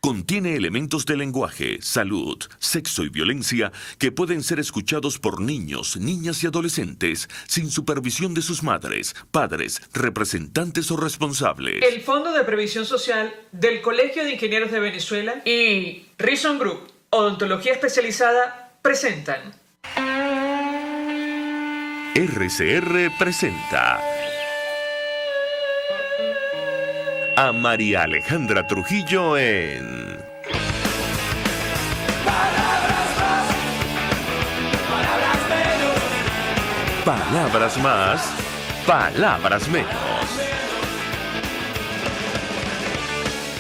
Contiene elementos de lenguaje, salud, sexo y violencia que pueden ser escuchados por niños, niñas y adolescentes sin supervisión de sus madres, padres, representantes o responsables. El Fondo de Previsión Social del Colegio de Ingenieros de Venezuela y Reason Group, Odontología Especializada, presentan. RCR presenta a María Alejandra Trujillo en Palabras más, palabras menos. Palabras más, palabras menos.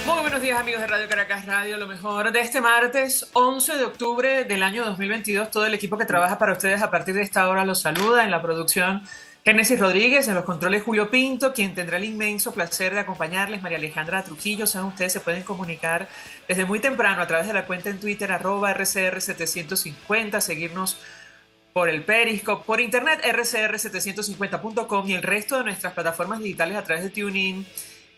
Muy buenos días, amigos de Radio Caracas Radio, lo mejor de este martes 11 de octubre del año 2022. Todo el equipo que trabaja para ustedes a partir de esta hora los saluda. En la producción Génesis Rodríguez, en los controles Julio Pinto, quien tendrá el inmenso placer de acompañarles, María Alejandra Trujillo. Saben, ustedes se pueden comunicar desde muy temprano a través de la cuenta en Twitter @RCR750, seguirnos por el Periscope, por internet rcr750.com y el resto de nuestras plataformas digitales a través de TuneIn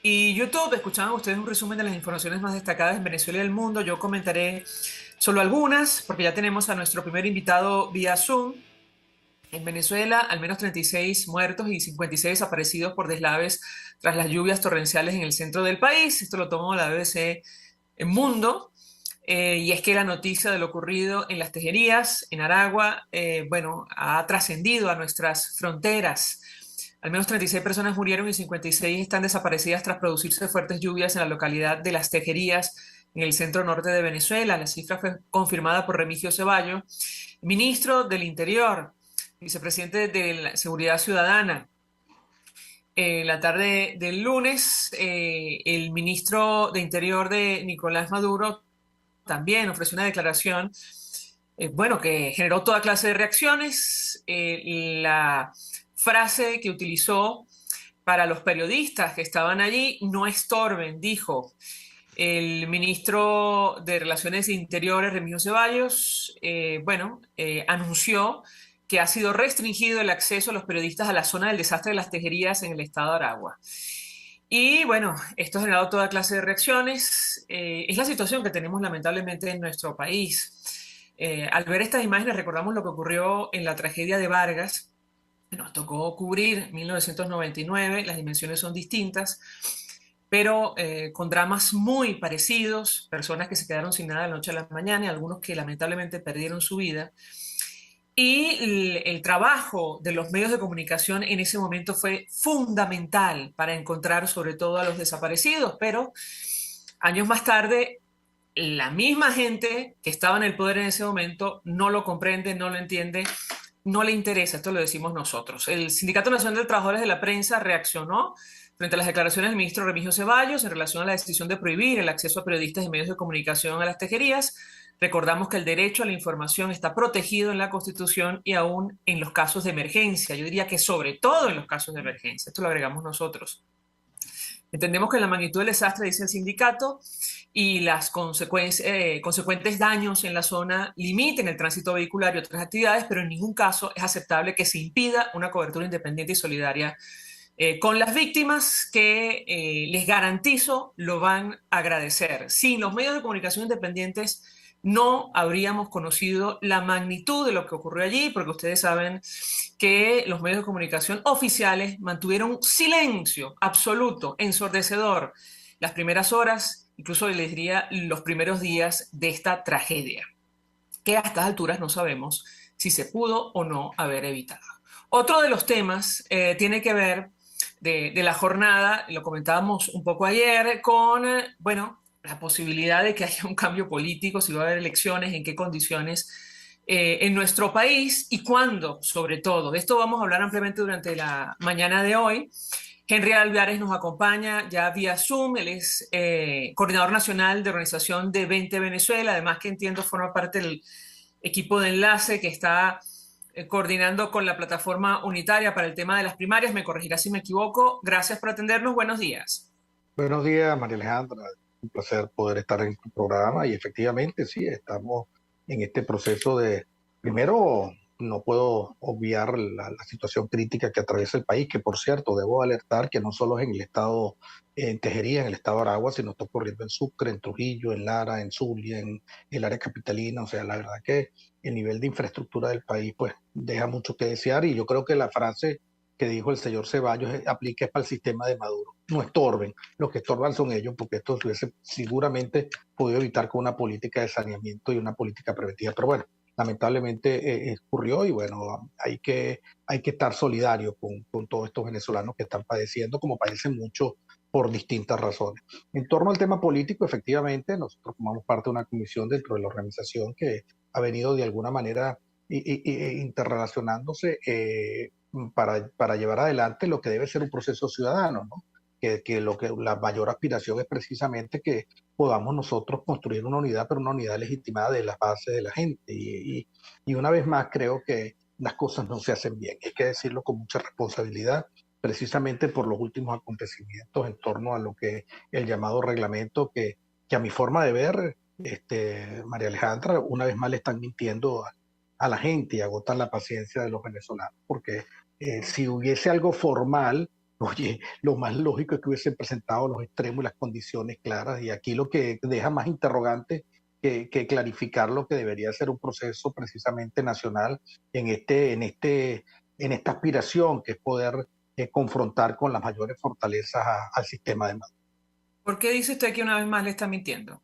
y YouTube. Escuchaban ustedes un resumen de las informaciones más destacadas en Venezuela y el mundo. Yo comentaré solo algunas, porque ya tenemos a nuestro primer invitado vía Zoom. En Venezuela, al menos 36 muertos y 56 desaparecidos por deslaves tras las lluvias torrenciales en el centro del país. Esto lo tomó la BBC Mundo. Y es que la noticia de lo ocurrido en Las Tejerías, en Aragua, ha trascendido a nuestras fronteras. Al menos 36 personas murieron y 56 están desaparecidas tras producirse fuertes lluvias en la localidad de Las Tejerías, en el centro norte de Venezuela. La cifra fue confirmada por Remigio Ceballos, ministro del Interior, vicepresidente de la Seguridad Ciudadana. La tarde del lunes, el ministro de Interior de Nicolás Maduro también ofreció una declaración, que generó toda clase de reacciones. La frase que utilizó para los periodistas que estaban allí: no estorben, dijo el ministro de Relaciones Interiores, Remigio Ceballos. Anunció que ha sido restringido el acceso a los periodistas a la zona del desastre de Las Tejerías en el estado de Aragua. Y bueno, esto ha generado toda clase de reacciones. Es la situación que tenemos lamentablemente en nuestro país. Al ver estas imágenes recordamos lo que ocurrió en la tragedia de Vargas. Nos tocó cubrir 1999, las dimensiones son distintas, pero con dramas muy parecidos, personas que se quedaron sin nada de la noche a la mañana y algunos que lamentablemente perdieron su vida. Y el trabajo de los medios de comunicación en ese momento fue fundamental para encontrar sobre todo a los desaparecidos, pero años más tarde la misma gente que estaba en el poder en ese momento no lo comprende, no lo entiende, no le interesa. Esto lo decimos nosotros. El Sindicato Nacional de Trabajadores de la Prensa reaccionó frente a las declaraciones del ministro Remigio Ceballos en relación a la decisión de prohibir el acceso a periodistas y medios de comunicación a Las Tejerías. Recordamos que el derecho a la información está protegido en la Constitución y aún en los casos de emergencia. Yo diría que sobre todo en los casos de emergencia. Esto lo agregamos nosotros. Entendemos que la magnitud del desastre, dice el sindicato, y las consecuentes daños en la zona limiten el tránsito vehicular y otras actividades, pero en ningún caso es aceptable que se impida una cobertura independiente y solidaria con las víctimas, que les garantizo lo van a agradecer. Sin los medios de comunicación independientes no habríamos conocido la magnitud de lo que ocurrió allí, porque ustedes saben que los medios de comunicación oficiales mantuvieron silencio absoluto, ensordecedor, las primeras horas, incluso les diría los primeros días de esta tragedia, que a estas alturas no sabemos si se pudo o no haber evitado. Otro de los temas tiene que ver de la jornada, lo comentábamos un poco ayer, con, la posibilidad de que haya un cambio político, si va a haber elecciones, en qué condiciones en nuestro país y cuándo, sobre todo. De esto vamos a hablar ampliamente durante la mañana de hoy. Henry Alvarez nos acompaña ya vía Zoom. Él es coordinador nacional de organización de 20 Venezuela, además que entiendo forma parte del equipo de enlace que está coordinando con la plataforma unitaria para el tema de las primarias. Me corregirá si me equivoco. Gracias por atendernos. Buenos días. Buenos días, María Alejandra. Un placer poder estar en tu programa y efectivamente sí, estamos en este proceso de, primero, no puedo obviar la situación crítica que atraviesa el país, que por cierto, debo alertar que no solo es en el estado, en Tejería, en el estado de Aragua, sino está ocurriendo en Sucre, en Trujillo, en Lara, en Zulia, en el área capitalina. O sea, la verdad que el nivel de infraestructura del país pues deja mucho que desear, y yo creo que la frase que dijo el señor Ceballos aplica para el sistema de Maduro. No estorben, los que estorban son ellos, porque esto se hubiese seguramente podido evitar con una política de saneamiento y una política preventiva. Pero bueno, lamentablemente ocurrió, y bueno, hay que estar solidario con todos estos venezolanos que están padeciendo, como padecen mucho por distintas razones. En torno al tema político, efectivamente, nosotros formamos parte de una comisión dentro de la organización que ha venido de alguna manera interrelacionándose para llevar adelante lo que debe ser un proceso ciudadano, ¿no? Lo que la mayor aspiración es precisamente que podamos nosotros construir una unidad, pero una unidad legitimada de las bases de la gente. Y una vez más creo que las cosas no se hacen bien. Hay que decirlo con mucha responsabilidad, precisamente por los últimos acontecimientos en torno a lo que el llamado reglamento, que a mi forma de ver, María Alejandra, una vez más le están mintiendo a la gente y agotan la paciencia de los venezolanos, porque si hubiese algo formal, oye, lo más lógico es que hubiesen presentado los extremos y las condiciones claras, y aquí lo que deja más interrogantes que clarificar lo que debería ser un proceso precisamente nacional en esta aspiración que es poder confrontar con las mayores fortalezas al sistema de Maduro. ¿Por qué dice usted que una vez más le está mintiendo?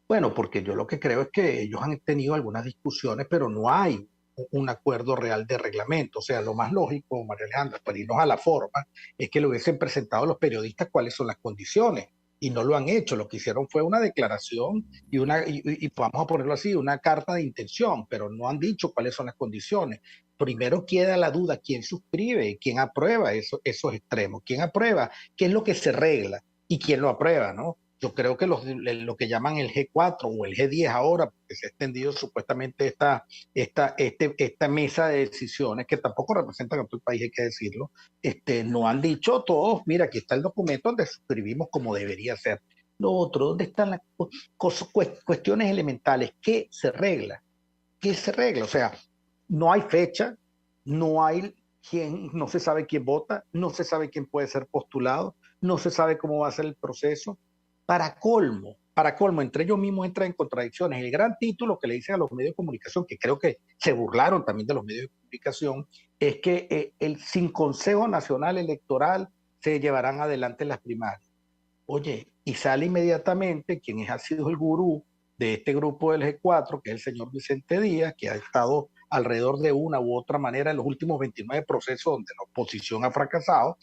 Bueno, porque yo lo que creo es que ellos han tenido algunas discusiones, pero no hay un acuerdo real de reglamento. O sea, lo más lógico, María Alejandra, para irnos a la forma, es que le hubiesen presentado a los periodistas cuáles son las condiciones, y no lo han hecho. Lo que hicieron fue una declaración y vamos a ponerlo así, una carta de intención, pero no han dicho cuáles son las condiciones. Primero queda la duda: quién suscribe, quién aprueba esos extremos, quién aprueba, qué es lo que se regla y quién lo aprueba, ¿no? Yo creo que lo que llaman el G4 o el G10 ahora, porque se ha extendido supuestamente esta mesa de decisiones, que tampoco representan a todo el país, hay que decirlo, no han dicho todos: mira, aquí está el documento donde suscribimos como debería ser. Lo otro, ¿dónde están las cuestiones elementales? ¿Qué se regla? ¿Qué se regla? O sea, no hay fecha, no hay no se sabe quién vota, no se sabe quién puede ser postulado, no se sabe cómo va a ser el proceso. Para colmo, entre ellos mismos entran en contradicciones. El gran título que le dicen a los medios de comunicación, que creo que se burlaron también de los medios de comunicación, es que sin Consejo Nacional Electoral se llevarán adelante las primarias. Oye, y sale inmediatamente quien ha sido el gurú de este grupo del G4, que es el señor Vicente Díaz, que ha estado alrededor de una u otra manera en los últimos 29 procesos donde la oposición ha fracasado,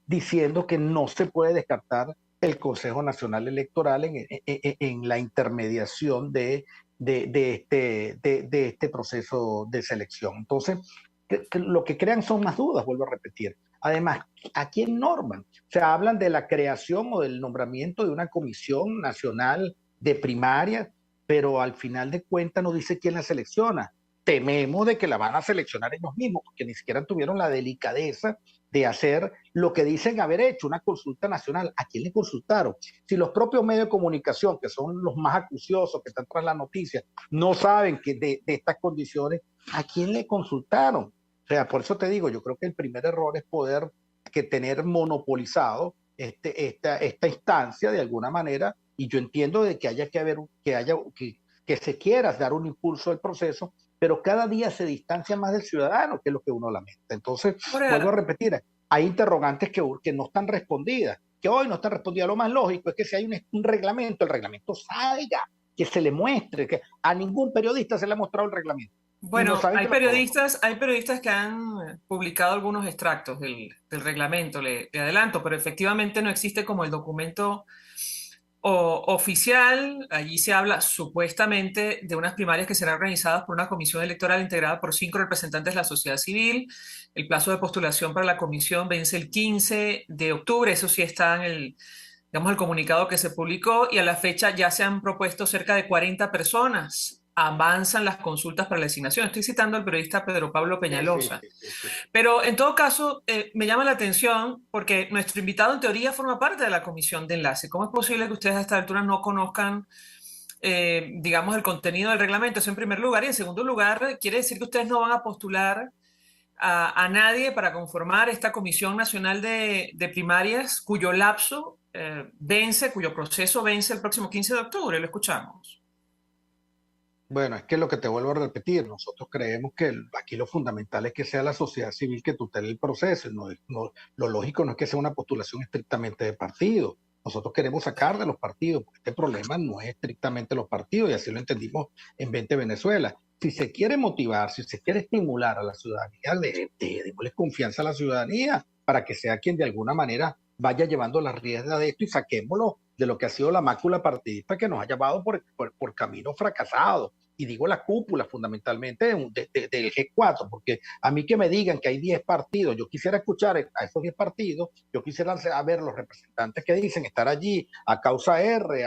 diciendo que no se puede descartar el Consejo Nacional Electoral en la intermediación de este proceso de selección. Entonces, lo que crean son más dudas, vuelvo a repetir. Además, ¿a quién norman? O sea, hablan de la creación o del nombramiento de una comisión nacional de primarias, pero al final de cuentas no dice quién la selecciona. Tememos de que la van a seleccionar ellos mismos, porque ni siquiera tuvieron la delicadeza de hacer lo que dicen haber hecho, una consulta nacional. ¿A quién le consultaron? Si los propios medios de comunicación, que son los más acuciosos, que están tras la noticia, no saben que de estas condiciones, ¿a quién le consultaron? O sea, por eso te digo, yo creo que el primer error es tener monopolizado esta instancia de alguna manera, y yo entiendo de que que se quiera dar un impulso al proceso, pero cada día se distancia más del ciudadano, que es lo que uno lamenta. Entonces, vuelvo a repetir, hay interrogantes que no están respondidas, que hoy no están respondidas. Lo más lógico es que si hay un reglamento, el reglamento salga, que se le muestre, que a ningún periodista se le ha mostrado el reglamento. Bueno, hay periodistas que han publicado algunos extractos del reglamento, le adelanto, pero efectivamente no existe como el documento oficial. Allí se habla supuestamente de unas primarias que serán organizadas por una comisión electoral integrada por 5 representantes de la sociedad civil. El plazo de postulación para la comisión vence el 15 de octubre, eso sí está en el comunicado que se publicó, y a la fecha ya se han propuesto cerca de 40 personas. Avanzan las consultas para la designación. Estoy citando al periodista Pedro Pablo Peñalosa. Sí. Pero en todo caso, me llama la atención porque nuestro invitado en teoría forma parte de la comisión de enlace. ¿Cómo es posible que ustedes a esta altura no conozcan digamos, el contenido del reglamento, eso en primer lugar. Y en segundo lugar, quiere decir que ustedes no van a postular a nadie para conformar esta Comisión Nacional de Primarias cuyo lapso cuyo proceso vence el próximo 15 de octubre. Lo escuchamos. Bueno, es que lo que te vuelvo a repetir, nosotros creemos que aquí lo fundamental es que sea la sociedad civil que tutele el proceso. Lo lógico no es que sea una postulación estrictamente de partido. Nosotros queremos sacar de los partidos, porque este problema no es estrictamente los partidos, y así lo entendimos en 20 Venezuela. Si se quiere motivar, si se quiere estimular a la ciudadanía, démosle confianza a la ciudadanía para que sea quien de alguna manera vaya llevando las riendas de esto y saquémoslo de lo que ha sido la mácula partidista que nos ha llevado por caminos fracasados. Y digo la cúpula fundamentalmente del G4, porque a mí que me digan que hay 10 partidos, yo quisiera escuchar a esos 10 partidos, yo quisiera ver los representantes que dicen estar allí, a Causa R,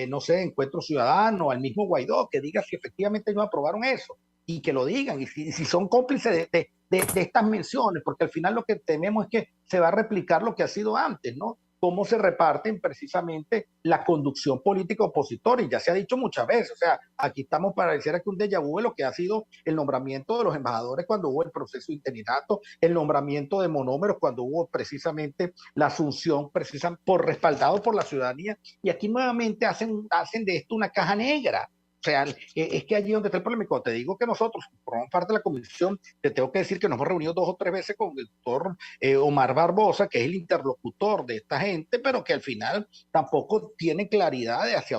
no sé, Encuentro Ciudadano, al mismo Guaidó, que diga si efectivamente no aprobaron eso, y que lo digan, y si son cómplices de estas menciones, porque al final lo que tememos es que se va a replicar lo que ha sido antes, ¿no? Cómo se reparten precisamente la conducción política opositora, y ya se ha dicho muchas veces, o sea, aquí estamos para decir que un déjà vu de lo que ha sido el nombramiento de los embajadores cuando hubo el proceso de interinato, el nombramiento de monómeros cuando hubo precisamente la asunción, respaldado por la ciudadanía, y aquí nuevamente hacen de esto una caja negra. O sea, es que allí donde está el problema. Y cuando te digo que nosotros formamos parte de la comisión, te tengo que decir que nos hemos reunido 2 o 3 veces con el doctor Omar Barbosa, que es el interlocutor de esta gente, pero que al final tampoco tiene claridad de hacia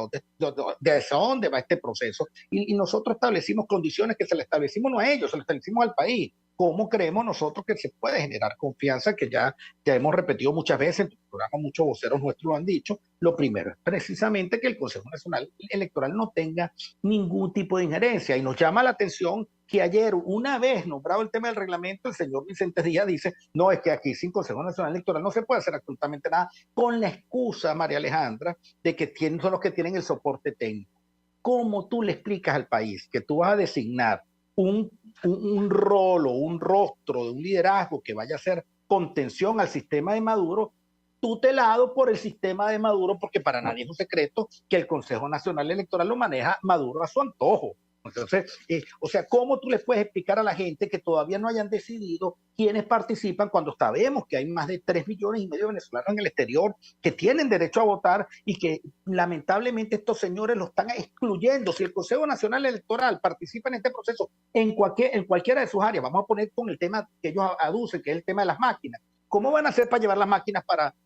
dónde va este proceso. Y nosotros establecimos condiciones que se le establecimos no a ellos, se le establecimos al país. ¿Cómo creemos nosotros que se puede generar confianza? Que ya hemos repetido muchas veces, en tu programa muchos voceros nuestros lo han dicho. Lo primero es precisamente que el Consejo Nacional Electoral no tenga ningún tipo de injerencia. Y nos llama la atención que ayer, una vez nombrado el tema del reglamento, el señor Vicente Díaz dice, no, es que aquí sin Consejo Nacional Electoral no se puede hacer absolutamente nada, con la excusa, María Alejandra, de que son los que tienen el soporte técnico. ¿Cómo tú le explicas al país que tú vas a designar un rol o un rostro de un liderazgo que vaya a hacer contención al sistema de Maduro, tutelado por el sistema de Maduro, porque para nadie es un secreto que el Consejo Nacional Electoral lo maneja Maduro a su antojo? Entonces, o sea, ¿cómo tú les puedes explicar a la gente que todavía no hayan decidido quiénes participan cuando sabemos que hay más de 3,5 millones de venezolanos en el exterior que tienen derecho a votar y que lamentablemente estos señores lo están excluyendo? Si el Consejo Nacional Electoral participa en este proceso en cualquiera de sus áreas, vamos a poner con el tema que ellos aducen, que es el tema de las máquinas, ¿cómo van a hacer para llevar las máquinas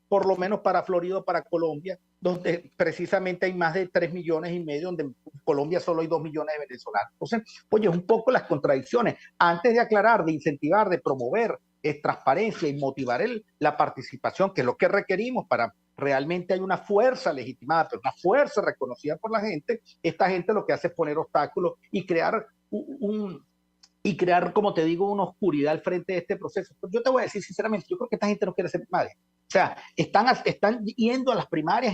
por lo menos para Florida o para Colombia, donde precisamente hay más de 3,5 millones, donde en Colombia solo hay 2 millones de venezolanos? Entonces, oye, un poco las contradicciones. Antes de aclarar, de incentivar, de promover transparencia y motivar la participación, que es lo que requerimos para realmente hay una fuerza legitimada, pero una fuerza reconocida por la gente, esta gente lo que hace es poner obstáculos y crear como te digo, una oscuridad al frente de este proceso. Pero yo te voy a decir sinceramente, yo creo que esta gente no quiere ser primaria. O sea, están yendo a las primarias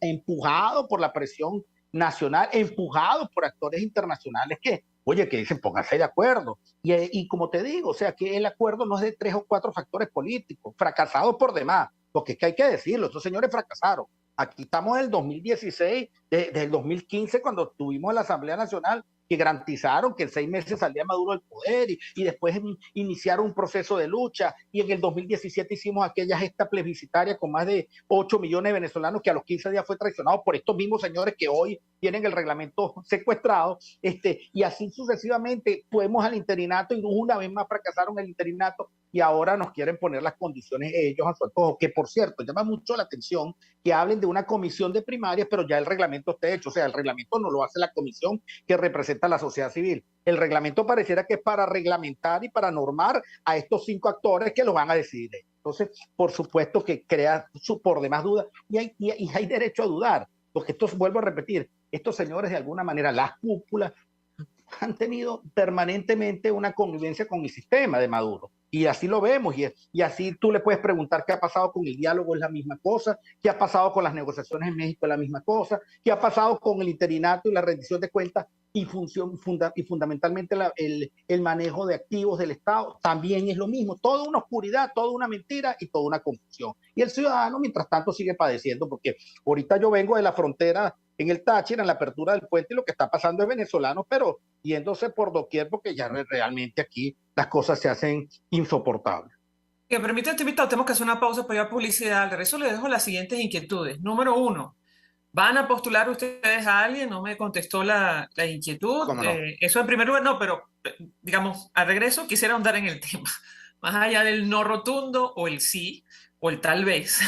empujados por la presión nacional, empujados por actores internacionales que, oye, que dicen, pónganse de acuerdo. Y como te digo, o sea, que el acuerdo no es de 3 o 4 factores políticos, fracasados por demás, porque es que hay que decirlo, estos señores fracasaron. Aquí estamos en el 2016, desde el 2015, cuando tuvimos la Asamblea Nacional, que garantizaron que en 6 meses salía Maduro del poder y después iniciaron un proceso de lucha, y en el 2017 hicimos aquella gesta plebiscitaria con más de 8 millones de venezolanos que a los 15 días fue traicionado por estos mismos señores que hoy tienen el reglamento secuestrado, y así sucesivamente fuimos al interinato y una vez más fracasaron el interinato y ahora nos quieren poner las condiciones ellos a su antojo, que por cierto llama mucho la atención que hablen de una comisión de primarias, pero ya el reglamento está hecho. O sea, el reglamento no lo hace la comisión que representa a la sociedad civil. El reglamento pareciera que es para reglamentar y para normar a estos 5 actores que lo van a decidir. Entonces, por supuesto que crea por demás dudas, y hay derecho a dudar, porque vuelvo a repetir, estos señores de alguna manera, las cúpulas, han tenido permanentemente una convivencia con el sistema de Maduro. Y así lo vemos, y así tú le puedes preguntar qué ha pasado con el diálogo, es la misma cosa, qué ha pasado con las negociaciones en México, es la misma cosa, qué ha pasado con el interinato y la rendición de cuentas y fundamentalmente el manejo de activos del Estado, también es lo mismo, toda una oscuridad, toda una mentira y toda una confusión. Y el ciudadano, mientras tanto, sigue padeciendo, porque ahorita yo vengo de la frontera en el Táchira, en la apertura del puente, y lo que está pasando es venezolanos, pero yéndose por doquier porque ya realmente aquí las cosas se hacen insoportables. Que permite, invitado, tenemos que hacer una pausa para ir a publicidad. Al regreso les dejo las siguientes inquietudes. Número uno, ¿van a postular ustedes a alguien? No me contestó la inquietud. ¿Cómo no? Eso en primer lugar, no, pero digamos, al regreso quisiera ahondar en el tema. Más allá del no rotundo o el sí o el tal vez.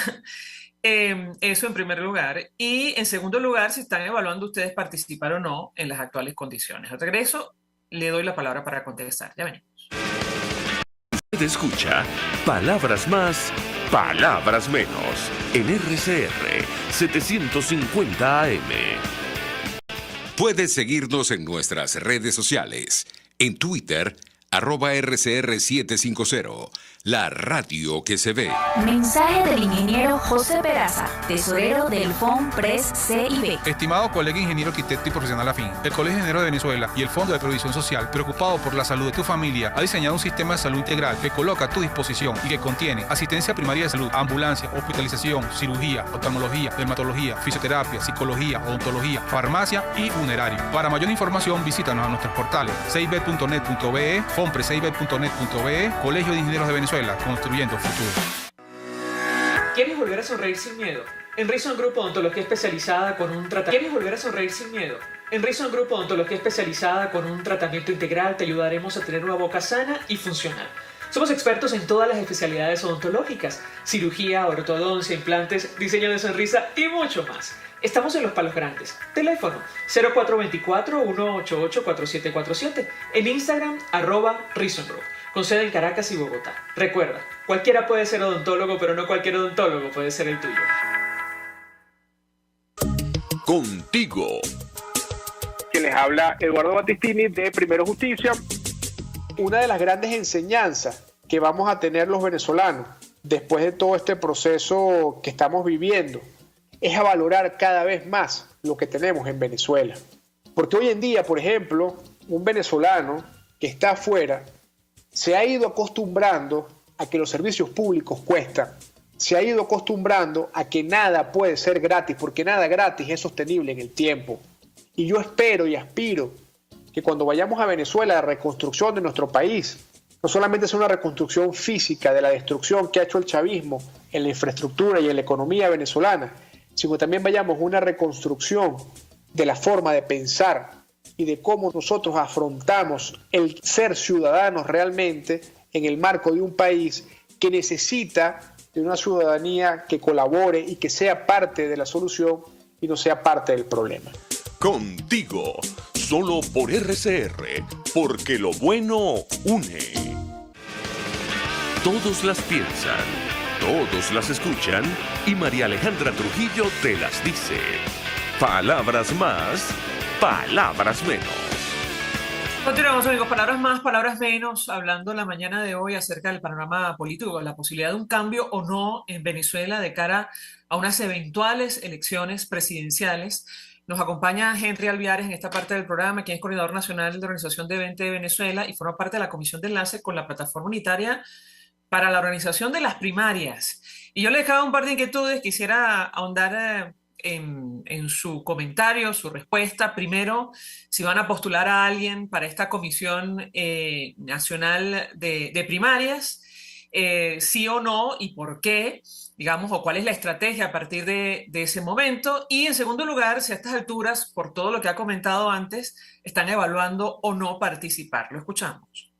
Eso en primer lugar. Y en segundo lugar, si están evaluando ustedes participar o no en las actuales condiciones. Al regreso, le doy la palabra para contestar. Ya venimos. Usted escucha Palabras Más, Palabras Menos en RCR 750 AM. Puedes seguirnos en nuestras redes sociales. En Twitter, @RCR750, la radio que se ve. Mensaje del ingeniero José Peraza, tesorero del FONPRES CIB. Estimado colega ingeniero arquitecto y profesional afín, el Colegio de Ingenieros de Venezuela y el Fondo de Previsión Social, preocupado por la salud de tu familia, ha diseñado un sistema de salud integral que coloca a tu disposición y que contiene asistencia primaria de salud, ambulancia, hospitalización, cirugía, oftalmología, dermatología, fisioterapia, psicología, odontología, farmacia y funerario. Para mayor información, visítanos a nuestros portales cib.net.be, fonprescib.net.be, Colegio de Ingenieros de Venezuela, construyendo futuro. ¿Quieres volver a sonreír sin miedo? En Reason Group Odontología Especializada con un tratamiento. ¿Quieres volver a sonreír sin miedo? En Reason Group Odontología Especializada con un tratamiento integral te ayudaremos a tener una boca sana y funcional. Somos expertos en todas las especialidades odontológicas: cirugía, ortodoncia, implantes, diseño de sonrisa y mucho más. Estamos en Los Palos Grandes. Teléfono 0424-188-4747. En Instagram, @Reason Group. Con sede en Caracas y Bogotá. Recuerda, cualquiera puede ser odontólogo, pero no cualquier odontólogo puede ser el tuyo. Contigo. Que les habla Eduardo Battistini de Primero Justicia. Una de las grandes enseñanzas que vamos a tener los venezolanos después de todo este proceso que estamos viviendo es a valorar cada vez más lo que tenemos en Venezuela. Porque hoy en día, por ejemplo, un venezolano que está afuera se ha ido acostumbrando a que los servicios públicos cuestan, se ha ido acostumbrando a que nada puede ser gratis, porque nada gratis es sostenible en el tiempo. Y yo espero y aspiro que cuando vayamos a Venezuela, la reconstrucción de nuestro país no solamente sea una reconstrucción física de la destrucción que ha hecho el chavismo en la infraestructura y en la economía venezolana, sino también vayamos a una reconstrucción de la forma de pensar y de cómo nosotros afrontamos el ser ciudadanos realmente en el marco de un país que necesita de una ciudadanía que colabore y que sea parte de la solución y no sea parte del problema. Contigo, solo por RCR, porque lo bueno une. Todos las piensan, todos las escuchan y María Alejandra Trujillo te las dice. Palabras más, palabras menos. Continuamos, amigos. Palabras más, palabras menos. Hablando la mañana de hoy acerca del panorama político, la posibilidad de un cambio o no en Venezuela de cara a unas eventuales elecciones presidenciales. Nos acompaña Henry Alviares en esta parte del programa, quien es coordinador nacional de la Organización de 20 de Venezuela y forma parte de la comisión de enlace con la plataforma unitaria para la organización de las primarias. Y yo le dejaba un par de inquietudes, quisiera ahondar en su comentario, su respuesta. Primero, si van a postular a alguien para esta comisión nacional de primarias, sí o no, y por qué, digamos, o cuál es la estrategia a partir de ese momento. Y en segundo lugar, si a estas alturas, por todo lo que ha comentado antes, están evaluando o no participar. Lo escuchamos.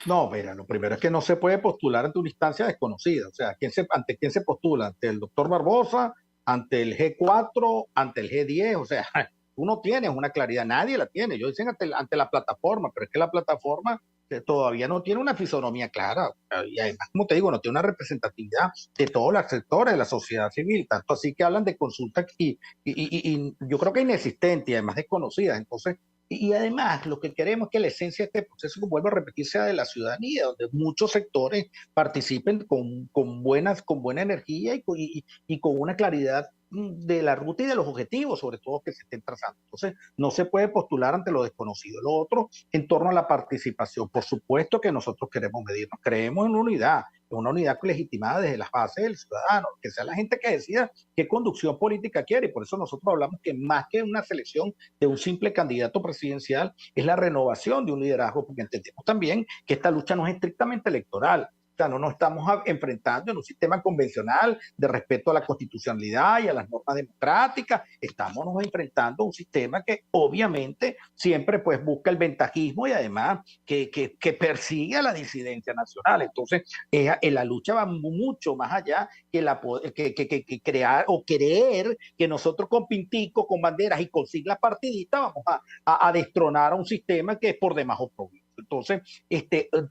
No, mira, lo primero es que no se puede postular ante una instancia desconocida. O sea, ¿ante quién se postula? ¿Ante el doctor Barbosa? ¿Ante el G4? ¿Ante el G10? O sea, tú no tienes una claridad, nadie la tiene. Yo dicen ante la plataforma, pero es que la plataforma todavía no tiene una fisonomía clara. Y además, como te digo, no tiene una representatividad de todos los sectores de la sociedad civil. Tanto así que hablan de consultas y yo creo que inexistentes y además desconocidas. Entonces, y además, lo que queremos es que la esencia de este proceso, como vuelvo a repetir, sea de la ciudadanía, donde muchos sectores participen con buena energía y con una claridad de la ruta y de los objetivos, sobre todo, que se estén trazando. Entonces, no se puede postular ante lo desconocido. Lo otro, en torno a la participación, por supuesto que nosotros queremos medirnos, creemos en unidad, una unidad legitimada desde las bases del ciudadano, que sea la gente que decida qué conducción política quiere, y por eso nosotros hablamos que más que una selección de un simple candidato presidencial, es la renovación de un liderazgo, porque entendemos también que esta lucha no es estrictamente electoral. O sea, no nos estamos enfrentando en un sistema convencional de respeto a la constitucionalidad y a las normas democráticas. Estamos nos enfrentando a un sistema que obviamente siempre pues busca el ventajismo y además que persigue a la disidencia nacional. Entonces, la lucha va mucho más allá que crear o creer que nosotros con pinticos, con banderas y con siglas partidistas vamos a destronar a un sistema que es por demás oprobio. Entonces,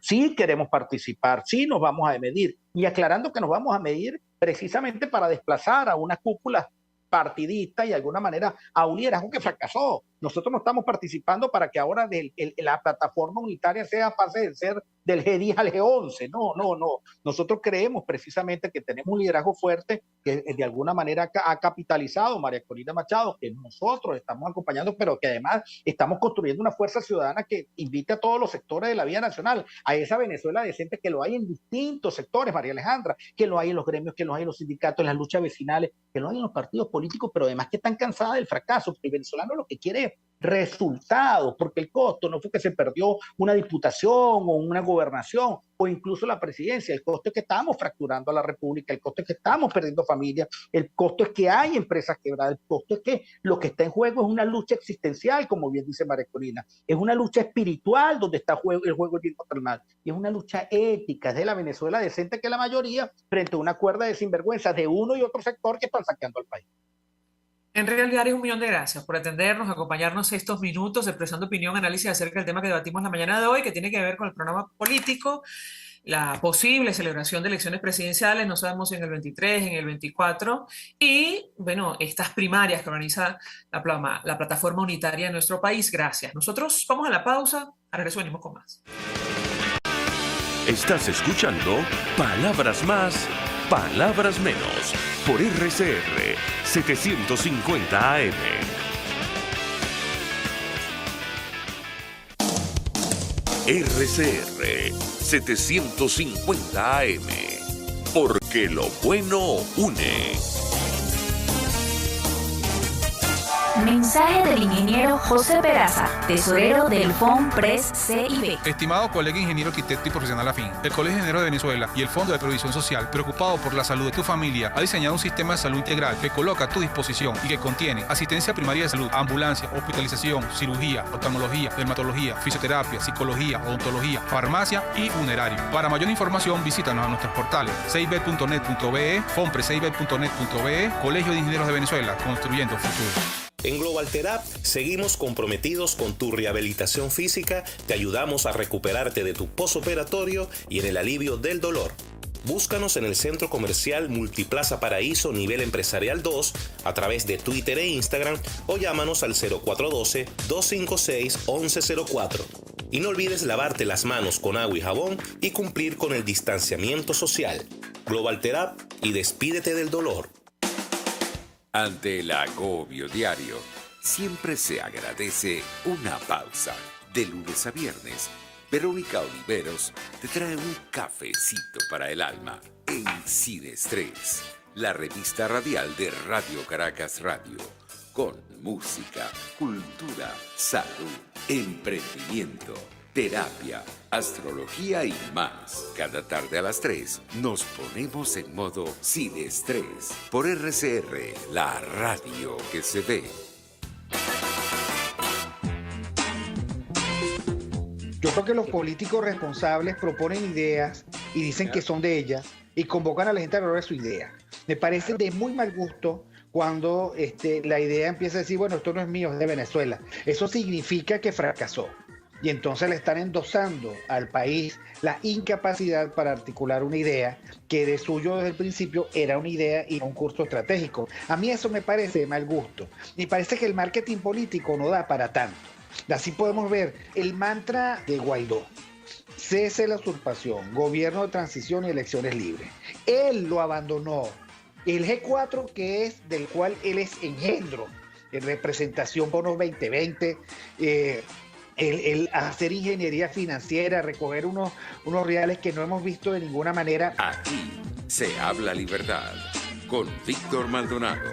sí queremos participar, sí nos vamos a medir, y aclarando que nos vamos a medir precisamente para desplazar a una cúpula partidista y de alguna manera a un liderazgo que fracasó. Nosotros no estamos participando para que ahora la plataforma unitaria pase de ser del G10 al G11. No. Nosotros creemos precisamente que tenemos un liderazgo fuerte que de alguna manera ha capitalizado María Corina Machado, que nosotros estamos acompañando, pero que además estamos construyendo una fuerza ciudadana que invite a todos los sectores de la vida nacional, a esa Venezuela decente que lo hay en distintos sectores, María Alejandra, que lo hay en los gremios, que lo hay en los sindicatos, en las luchas vecinales, que lo hay en los partidos políticos, pero además que están cansadas del fracaso, porque el venezolano lo que quiere es resultados, porque el costo no fue que se perdió una diputación o una gobernación o incluso la presidencia, el costo es que estamos fracturando a la república, el costo es que estamos perdiendo familias, el costo es que hay empresas quebradas, el costo es que lo que está en juego es una lucha existencial, como bien dice María Corina, es una lucha espiritual donde está el juego bien contra el mal, y es una lucha ética, es de la Venezuela decente que la mayoría frente a una cuerda de sinvergüenza de uno y otro sector que están saqueando al país. En Real Diario, 1.000.000 de gracias por atendernos, acompañarnos estos minutos, expresando opinión, análisis acerca del tema que debatimos la mañana de hoy, que tiene que ver con el programa político, la posible celebración de elecciones presidenciales, no sabemos si en el 23, en el 24, y bueno, estas primarias que organiza la plataforma unitaria de nuestro país. Gracias. Nosotros vamos a la pausa, a regreso venimos con más. Estás escuchando Palabras Más, Palabras Menos, por RCR 750 AM. RCR 750 AM, porque lo bueno une. Mensaje del ingeniero José Peraza, tesorero del FONPRES CIB. Estimado colega ingeniero, arquitecto y profesional afín, el Colegio de Ingenieros de Venezuela y el Fondo de Previsión Social, preocupado por la salud de tu familia, ha diseñado un sistema de salud integral que coloca a tu disposición y que contiene asistencia primaria de salud, ambulancia, hospitalización, cirugía, oftalmología, dermatología, fisioterapia, psicología, odontología, farmacia y funerario. Para mayor información, visítanos a nuestros portales cib.net.be, fonprescib.net.be, Colegio de Ingenieros de Venezuela, construyendo futuro. En Global Therap seguimos comprometidos con tu rehabilitación física, te ayudamos a recuperarte de tu posoperatorio y en el alivio del dolor. Búscanos en el Centro Comercial Multiplaza Paraíso Nivel Empresarial 2 a través de Twitter e Instagram o llámanos al 0412-256-1104. Y no olvides lavarte las manos con agua y jabón y cumplir con el distanciamiento social. Global Therap y despídete del dolor. Ante el agobio diario, siempre se agradece una pausa. De lunes a viernes, Verónica Oliveros te trae un cafecito para el alma en Sin Estrés, la revista radial de Radio Caracas Radio, con música, cultura, salud, emprendimiento, terapia, astrología y más. Cada tarde a las 3 nos ponemos en modo Sin Estrés por RCR, la radio que se ve. Yo creo que los políticos responsables proponen ideas y dicen que son de ellas y convocan a la gente a lograr su idea. Me parece de muy mal gusto cuando la idea empieza a decir, bueno, esto no es mío, es de Venezuela. Eso significa que fracasó. Y entonces le están endosando al país la incapacidad para articular una idea que de suyo desde el principio era una idea y un curso estratégico. A mí eso me parece de mal gusto. Me parece que el marketing político no da para tanto. Así podemos ver el mantra de Guaidó: cese la usurpación, gobierno de transición y elecciones libres. Él lo abandonó. El G4, que es del cual él es engendro, en representación por los 2020, el hacer ingeniería financiera, recoger unos reales que no hemos visto de ninguna manera. Aquí se habla libertad con Víctor Maldonado,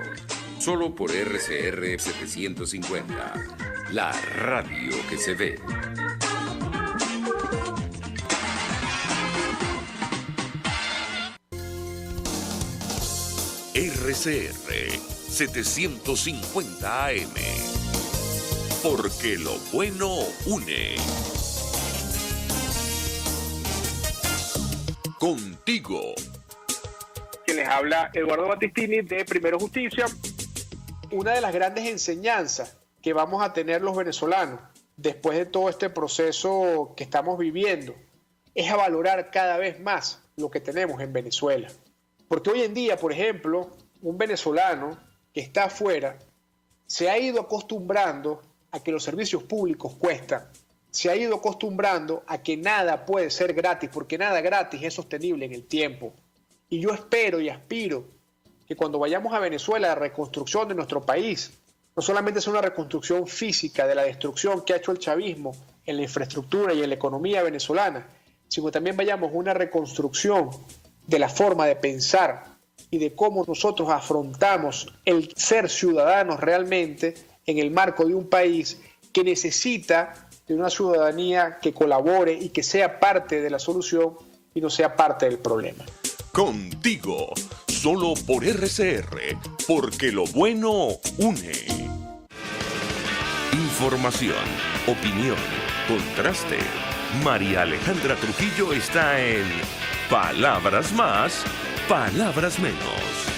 solo por RCR 750, la radio que se ve. RCR 750 AM. Porque lo bueno une. Contigo. Quien les habla, Eduardo Battistini de Primero Justicia. Una de las grandes enseñanzas que vamos a tener los venezolanos después de todo este proceso que estamos viviendo es a valorar cada vez más lo que tenemos en Venezuela. Porque hoy en día, por ejemplo, un venezolano que está afuera se ha ido acostumbrando a que los servicios públicos cuestan, se ha ido acostumbrando a que nada puede ser gratis, porque nada gratis es sostenible en el tiempo. Y yo espero y aspiro que cuando vayamos a Venezuela, la reconstrucción de nuestro país no solamente sea una reconstrucción física de la destrucción que ha hecho el chavismo en la infraestructura y en la economía venezolana, sino también vayamos a una reconstrucción de la forma de pensar y de cómo nosotros afrontamos el ser ciudadanos realmente en el marco de un país que necesita de una ciudadanía que colabore y que sea parte de la solución y no sea parte del problema. Contigo, solo por RCR, porque lo bueno une. Información, opinión, contraste. María Alejandra Trujillo está en Palabras Más, Palabras Menos.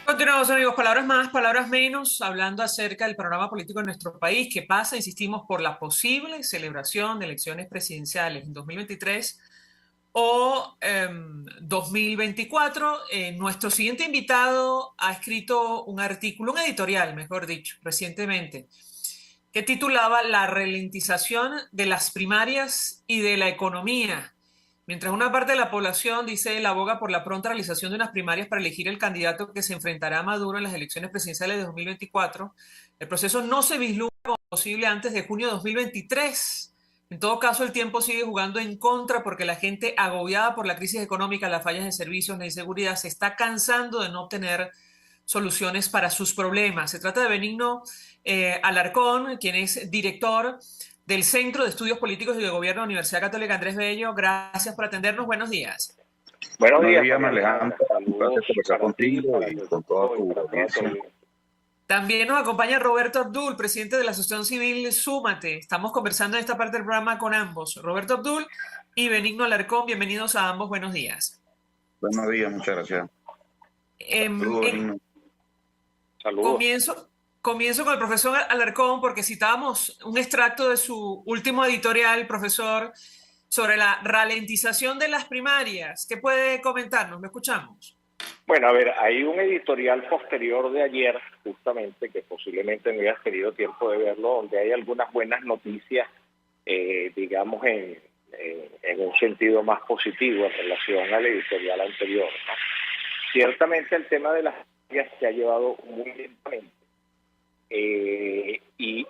Continuamos, amigos, palabras más, palabras menos, hablando acerca del panorama político en nuestro país, que pasa, insistimos, por la posible celebración de elecciones presidenciales en 2023 o 2024. Nuestro siguiente invitado ha escrito un artículo, un editorial, mejor dicho, recientemente, que titulaba La ralentización de las primarias y de la economía. Mientras una parte de la población, dice él, aboga por la pronta realización de unas primarias para elegir el candidato que se enfrentará a Maduro en las elecciones presidenciales de 2024, el proceso no se vislumbra como posible antes de junio de 2023. En todo caso, el tiempo sigue jugando en contra porque la gente, agobiada por la crisis económica, las fallas de servicios, la inseguridad, se está cansando de no tener soluciones para sus problemas. Se trata de Benigno Alarcón, quien es director del Centro de Estudios Políticos y de Gobierno de la Universidad Católica Andrés Bello. Gracias por atendernos. Buenos días. Buenos días, Alejandro. Un placer conversar contigo y con toda tu audiencia. También nos acompaña Roberto Abdul, presidente de la Asociación Civil Súmate. Estamos conversando en esta parte del programa con ambos, Roberto Abdul y Benigno Alarcón. Bienvenidos a ambos. Buenos días. Buenos días, muchas gracias. Saludos. Comienzo con el profesor Alarcón porque citábamos un extracto de su último editorial, profesor, sobre la ralentización de las primarias. ¿Qué puede comentarnos? Lo escuchamos. Bueno, a ver, hay un editorial posterior de ayer, justamente, que posiblemente no hayas tenido tiempo de verlo, donde hay algunas buenas noticias, digamos, en un sentido más positivo en relación al editorial anterior, ¿no? Ciertamente el tema de las primarias se ha llevado muy lentamente. Y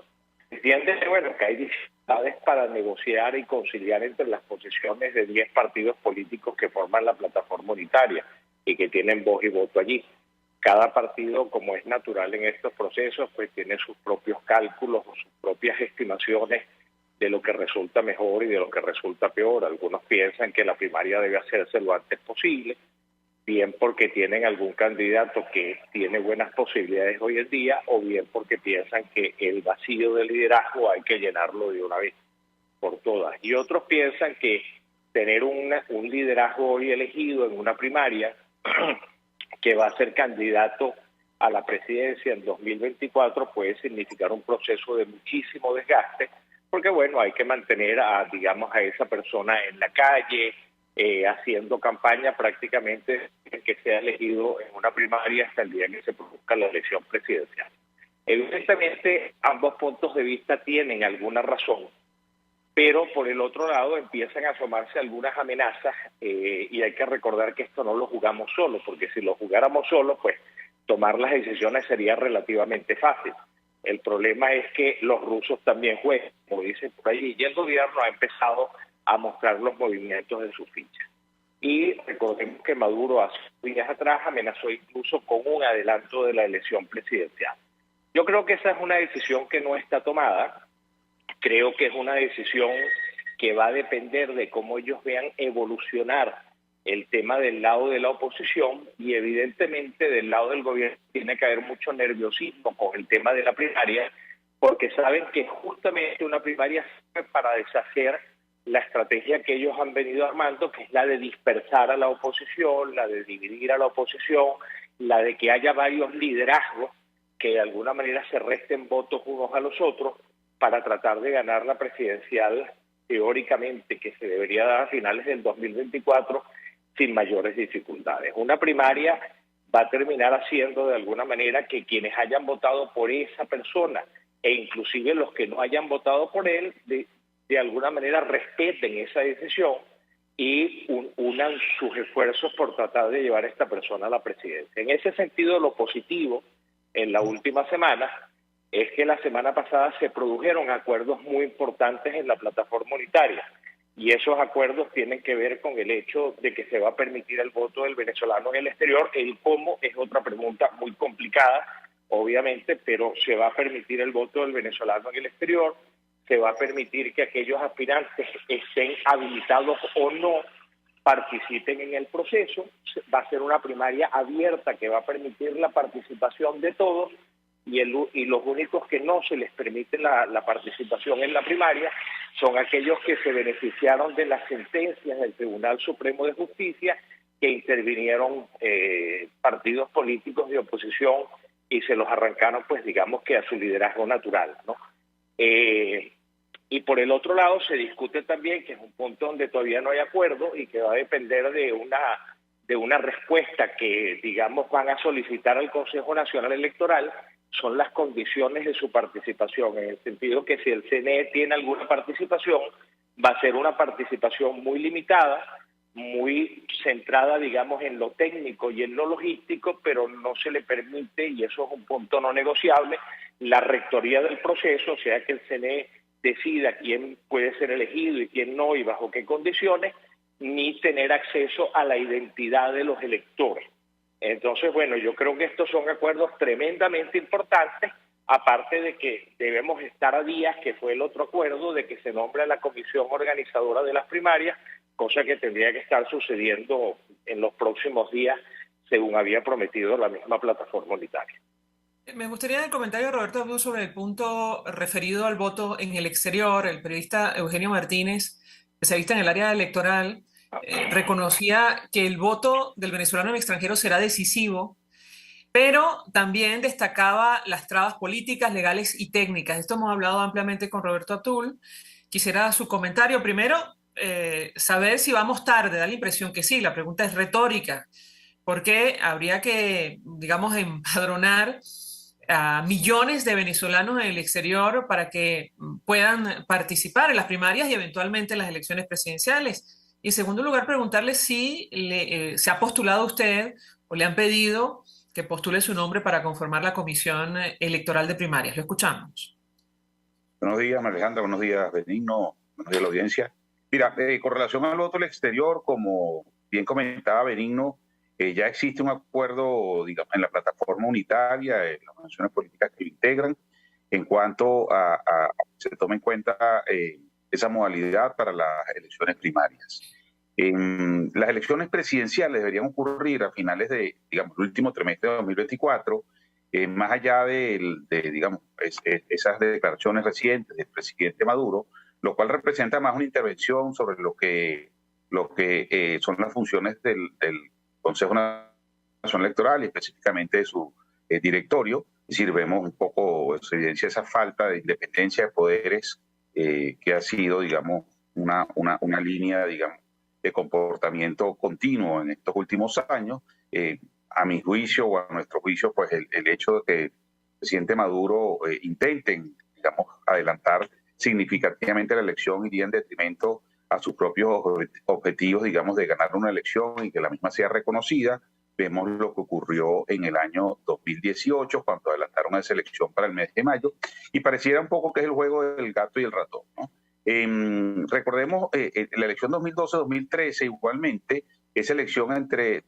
entiende bueno, que hay dificultades para negociar y conciliar entre las posiciones de 10 partidos políticos que forman la plataforma unitaria y que tienen voz y voto allí. Cada partido, como es natural en estos procesos, pues tiene sus propios cálculos o sus propias estimaciones de lo que resulta mejor y de lo que resulta peor. Algunos piensan que la primaria debe hacerse lo antes posible, bien porque tienen algún candidato que tiene buenas posibilidades hoy en día, o bien porque piensan que el vacío de liderazgo hay que llenarlo de una vez por todas. Y otros piensan que tener un liderazgo hoy elegido en una primaria que va a ser candidato a la presidencia en 2024 puede significar un proceso de muchísimo desgaste, porque bueno, hay que mantener a esa persona en la calle, haciendo campaña prácticamente que sea elegido en una primaria hasta el día que se produzca la elección presidencial. Evidentemente, ambos puntos de vista tienen alguna razón, pero por el otro lado empiezan a asomarse algunas amenazas y hay que recordar que esto no lo jugamos solo, porque si lo jugáramos solo, pues tomar las decisiones sería relativamente fácil. El problema es que los rusos también juegan, como dicen por allí, y el gobierno ha empezado a mostrar los movimientos de su ficha. Y recordemos que Maduro hace días atrás amenazó incluso con un adelanto de la elección presidencial. Yo creo que esa es una decisión que no está tomada. Creo que es una decisión que va a depender de cómo ellos vean evolucionar el tema del lado de la oposición, y evidentemente del lado del gobierno tiene que haber mucho nerviosismo con el tema de la primaria, porque saben que justamente una primaria sirve para deshacer la estrategia que ellos han venido armando, que es la de dispersar a la oposición, la de dividir a la oposición, la de que haya varios liderazgos que de alguna manera se resten votos unos a los otros para tratar de ganar la presidencial, teóricamente, que se debería dar a finales del 2024 sin mayores dificultades. Una primaria va a terminar haciendo de alguna manera que quienes hayan votado por esa persona e inclusive los que no hayan votado por él, de alguna manera respeten esa decisión y unan sus esfuerzos por tratar de llevar a esta persona a la presidencia. En ese sentido, lo positivo en la última semana es que la semana pasada se produjeron acuerdos muy importantes en la plataforma unitaria, y esos acuerdos tienen que ver con el hecho de que se va a permitir el voto del venezolano en el exterior. El cómo es otra pregunta muy complicada, obviamente, pero se va a permitir el voto del venezolano en el exterior, se va a permitir que aquellos aspirantes estén habilitados o no participen en el proceso, va a ser una primaria abierta que va a permitir la participación de todos, y los únicos que no se les permite la participación en la primaria son aquellos que se beneficiaron de las sentencias del Tribunal Supremo de Justicia, que intervinieron partidos políticos de oposición y se los arrancaron, pues digamos que a su liderazgo natural, ¿no? Y por el otro lado se discute también, que es un punto donde todavía no hay acuerdo y que va a depender de una respuesta que, digamos, van a solicitar al Consejo Nacional Electoral, son las condiciones de su participación, en el sentido que si el CNE tiene alguna participación, va a ser una participación muy limitada, muy centrada, digamos, en lo técnico y en lo logístico, pero no se le permite, y eso es un punto no negociable, la rectoría del proceso, o sea que el CNE decida quién puede ser elegido y quién no y bajo qué condiciones, ni tener acceso a la identidad de los electores. Entonces, bueno, yo creo que estos son acuerdos tremendamente importantes, aparte de que debemos estar a días, que fue el otro acuerdo, de que se nombre la comisión organizadora de las primarias, cosa que tendría que estar sucediendo en los próximos días, según había prometido la misma plataforma unitaria. Me gustaría el comentario de Roberto Abdul sobre el punto referido al voto en el exterior. El periodista Eugenio Martínez, especialista en el área electoral, reconocía que el voto del venezolano en el extranjero será decisivo, pero también destacaba las trabas políticas, legales y técnicas. Esto hemos hablado ampliamente con Roberto Abdul. Quisiera su comentario. Primero, saber si vamos tarde. Da la impresión que sí. La pregunta es retórica, porque habría que, digamos, empadronar a millones de venezolanos en el exterior para que puedan participar en las primarias y eventualmente en las elecciones presidenciales. Y en segundo lugar, preguntarle si se ha postulado usted o le han pedido que postule su nombre para conformar la Comisión Electoral de Primarias. Lo escuchamos. Buenos días, Alejandra. Buenos días, Benigno. Buenos días a la audiencia. Mira, con relación al voto al exterior, como bien comentaba Benigno, ya existe un acuerdo, digamos, en la plataforma unitaria, las organizaciones políticas que lo integran, en cuanto a se toma en cuenta esa modalidad para las elecciones primarias. Las elecciones presidenciales deberían ocurrir a finales de, digamos, el último trimestre de 2024, más allá digamos, esas declaraciones recientes del presidente Maduro, lo cual representa más una intervención sobre lo que son las funciones del Consejo Nacional Electoral y específicamente de su directorio. Es decir, vemos un poco, se evidencia esa falta de independencia de poderes que ha sido, digamos, una línea, digamos, de comportamiento continuo en estos últimos años. A mi juicio o a nuestro juicio, pues el hecho de que el presidente Maduro intenten, digamos, adelantar significativamente la elección iría en detrimento a sus propios objetivos, digamos, de ganar una elección y que la misma sea reconocida, Vemos lo que ocurrió en el año 2018, cuando adelantaron esa elección para el mes de mayo, y pareciera un poco que es el juego del gato y el ratón, ¿no? Recordemos la elección 2012-2013 igualmente, esa elección abril de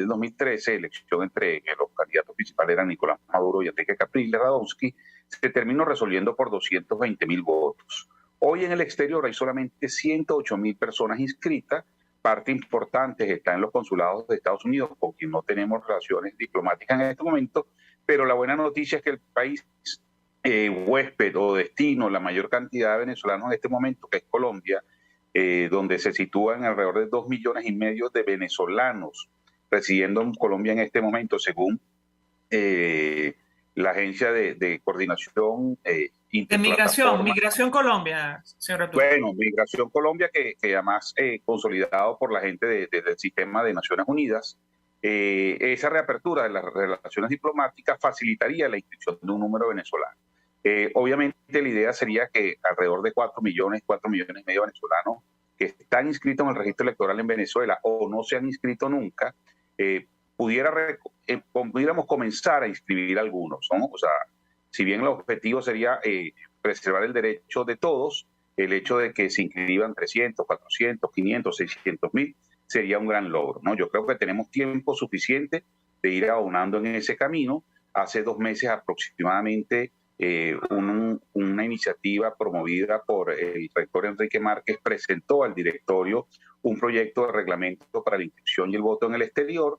2013, elección entre los candidatos principales eran Nicolás Maduro y Enrique Capriles Radonsky, se terminó resolviendo por 220.000 votos. Hoy en el exterior hay solamente 108.000 personas inscritas. Parte importante está en los consulados de Estados Unidos, con quien no tenemos relaciones diplomáticas en este momento, pero la buena noticia es que el país huésped o destino, la mayor cantidad de venezolanos en este momento, que es Colombia, donde se sitúan alrededor de 2,5 millones de venezolanos residiendo en Colombia en este momento, según la Agencia de Coordinación de Migración Colombia, señor Arturo. Bueno, Migración Colombia, que además consolidado por la gente del sistema de Naciones Unidas, esa reapertura de las relaciones diplomáticas facilitaría la inscripción de un número venezolano. Obviamente la idea sería que alrededor de 4 millones y medio de venezolanos que están inscritos en el registro electoral en Venezuela o no se han inscrito nunca, pudiéramos comenzar a inscribir algunos, ¿no? O sea, si bien el objetivo sería preservar el derecho de todos, el hecho de que se inscriban 300, 400, 500, 600 mil sería un gran logro, ¿no? Yo creo que tenemos tiempo suficiente de ir abonando en ese camino. Hace 2 meses aproximadamente una iniciativa promovida por el rector Enrique Márquez presentó al directorio un proyecto de reglamento para la inscripción y el voto en el exterior.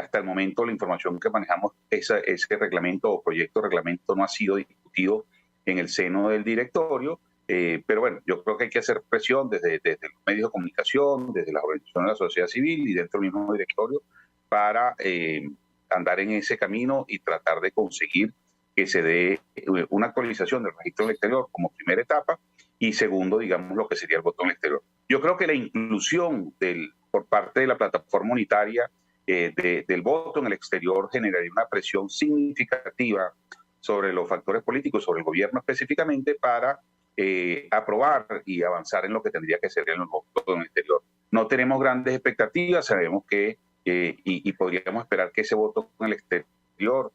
Hasta el momento la información que manejamos, ese reglamento o proyecto de reglamento no ha sido discutido en el seno del directorio, pero bueno, yo creo que hay que hacer presión desde los medios de comunicación, desde las organizaciones de la sociedad civil y dentro del mismo directorio para andar en ese camino y tratar de conseguir que se dé una actualización del registro del exterior como primera etapa y segundo, digamos, lo que sería el voto en el exterior. Yo creo que la inclusión por parte de la plataforma unitaria del voto en el exterior generaría una presión significativa sobre los factores políticos, sobre el gobierno específicamente, para aprobar y avanzar en lo que tendría que ser el voto en el exterior. No tenemos grandes expectativas, sabemos que, y podríamos esperar que ese voto en el exterior